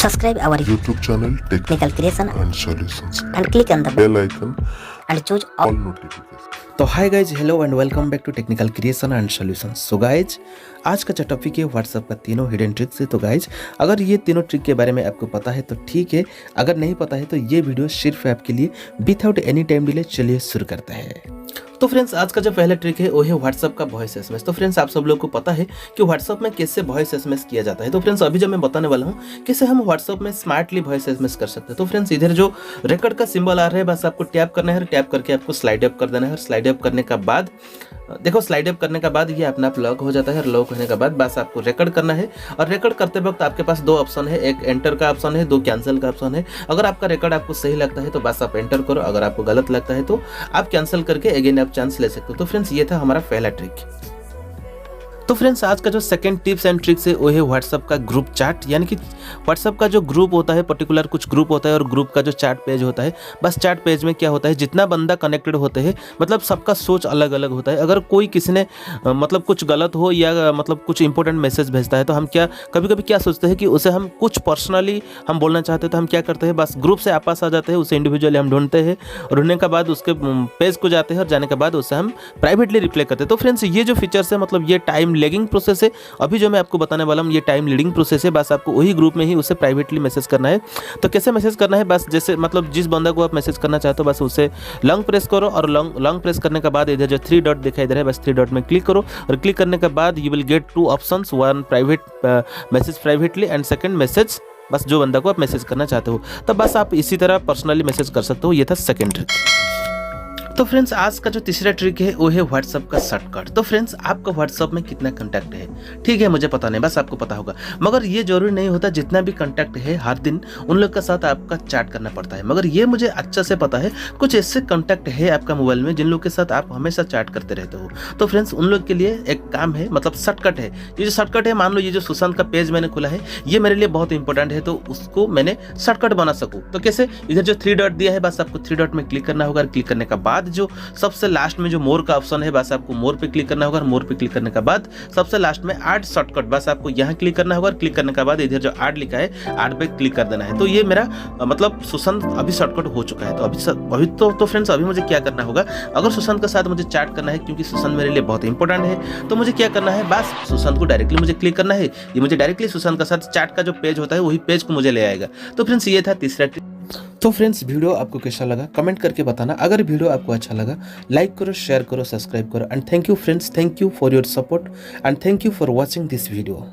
Subscribe our YouTube channel Technical Creation and Solutions. and click on the Bell icon and choose all all. notifications. तो hi guys, hello and welcome back to technical creation and solutions. So guys, आज का जो topic है WhatsApp का तीनों hidden tricks है। तो guys, अगर ये तीनों ट्रिक के बारे में आपको पता है तो ठीक है, अगर नहीं पता है तो ये वीडियो सिर्फ आपके लिए विदाउट एनी टाइम डिले। चलिए शुरू करते हैं। तो फ्रेंड्स, आज का जो पहला ट्रिक है वो है व्हाट्सएप का वॉइस एसएमएस। तो फ्रेंड्स, आप सब लोग को पता है कि व्हाट्सएप में कैसे वॉइस एसएमएस किया जाता है। तो फ्रेंड्स, अभी जो मैं बताने वाला हूँ कैसे हम व्हाट्सएप में स्मार्टली वॉइस एसएमएस कर सकते हैं। तो फ्रेंड्स, इधर जो रिकॉर्ड का सिंबल आ रहा है, बस आपको टैप करना है और टैप करके आपको स्लाइड अप कर देना है। और स्लाइड अप करने का बाद देखो, स्लाइड अप करने के बाद ये अपना आप लॉक हो जाता है। और लॉक होने के बाद बस आपको रिकॉर्ड करना है। और रिकॉर्ड करते वक्त आपके पास दो ऑप्शन है, एक एंटर का ऑप्शन है, दो कैंसिल का ऑप्शन है। अगर आपका रिकॉर्ड आपको सही लगता है तो बस आप एंटर करो, अगर आपको गलत लगता है तो आप कैंसिल करके अगेन आप चांस ले सकते हो। तो फ्रेंड्स, ये था हमारा पहला ट्रिक। तो फ्रेंड्स, आज का जो सेकंड टिप्स एंड ट्रिक्स है वो है व्हाट्सएप का ग्रुप चैट। यानी कि व्हाट्सएप का जो ग्रुप होता है, पर्टिकुलर कुछ ग्रुप होता है और ग्रुप का जो चैट पेज होता है। बस चैट पेज में क्या होता है, जितना बंदा कनेक्टेड होते हैं, मतलब सबका सोच अलग अलग होता है। अगर कोई किसी ने मतलब कुछ गलत हो या मतलब कुछ इंपॉर्टेंट मैसेज भेजता है तो हम क्या कभी कभी क्या सोचते हैं कि उसे हम कुछ पर्सनली हम बोलना चाहते हैं तो हम क्या करते हैं, बस ग्रुप से आपस आ जाते हैं, उसे इंडिविजुअली हम ढूंढते हैं और ढूंढने के बाद उसके पेज को जाते हैं और जाने के बाद उसे हम प्राइवेटली रिप्लाई करते हैं। तो फ्रेंड्स, ये जो फीचर्स है, मतलब ये टाइम लेगिंग प्रोसेस है। अभी जो मैं आपको बताने वाला हूँ ये टाइम लीडिंग प्रोसेस है। बस आपको वही ग्रुप में ही उसे प्राइवेटली मैसेज करना है। तो कैसे मैसेज करना है, बस जैसे मतलब जिस बंदा को आप मैसेज करना चाहते हो बस उसे लॉन्ग प्रेस करो और लॉन्ग प्रेस करने के बाद इधर जो 3 डॉट दिखाई दे रहा है, बस 3 डॉट में क्लिक करो। और क्लिक करने के बाद you will get 2 options, one private message privately and second message बस जो बंदा को आप मैसेज करना चाहते हो। तो बस आप इसी तरह पर्सनली मैसेज कर सकते हो। ये था सेकंड ट्रिक। तो फ्रेंड्स, आज का जो तीसरा ट्रिक है वो है व्हाट्सएप का शॉर्टकट। तो फ्रेंड्स, आपका व्हाट्सएप में कितना कांटेक्ट है, ठीक है, मुझे पता नहीं, बस आपको पता होगा। मगर ये जरूरी नहीं होता जितना भी कांटेक्ट है हर दिन उन लोग के साथ आपका चैट करना पड़ता है। मगर ये मुझे अच्छा से पता है, कुछ ऐसे कांटेक्ट है आपका मोबाइल में जिन लोग के साथ आप हमेशा चैट करते रहते हो। तो फ्रेंड्स, उन लोग के लिए एक काम है, मतलब शॉर्टकट है। ये जो शॉर्टकट है, मान लो ये जो सुशांत का पेज मैंने खोला है, ये मेरे लिए बहुत इंपॉर्टेंट है, तो उसको मैंने शॉर्टकट बना सकूँ। तो कैसे, इधर जो 3 डॉट दिया है, बस आपको 3 डॉट में क्लिक करना होगा। क्लिक करने के बाद जो सबसे लास्ट में जो मोर का ऑप्शन है, बस आपको मोर पे क्लिक करना होगा। मोर पे क्लिक करने के बाद सबसे लास्ट में ऐड शॉर्टकट, बस आपको यहाँ क्लिक करना होगा। क्लिक करने के बाद इधर जो ऐड लिखा है, ऐड पे क्लिक कर देना है। तो ये मेरा मतलब सुशांत अभी शॉर्टकट हो चुका है। तो अभी तो फ्रेंड्स, अभी मुझे क्या करना होगा, अगर सुशांत के साथ मुझे चैट करना है, क्योंकि सुशांत मेरे लिए बहुत इंपॉर्टेंट है, तो मुझे क्या करना है, बस सुशांत को डायरेक्टली मुझे क्लिक करना है। ये मुझे डायरेक्टली सुशांत के साथ चैट का जो पेज होता है वही पेज को मुझे ले आएगा। तो फ्रेंड्स, ये था तीसरा ट्रिक। तो फ्रेंड्स, वीडियो आपको कैसा लगा कमेंट करके बताना। अगर वीडियो आपको अच्छा लगा लाइक करो, शेयर करो, सब्सक्राइब करो। And thank you friends, thank you for your support and thank you for watching this video.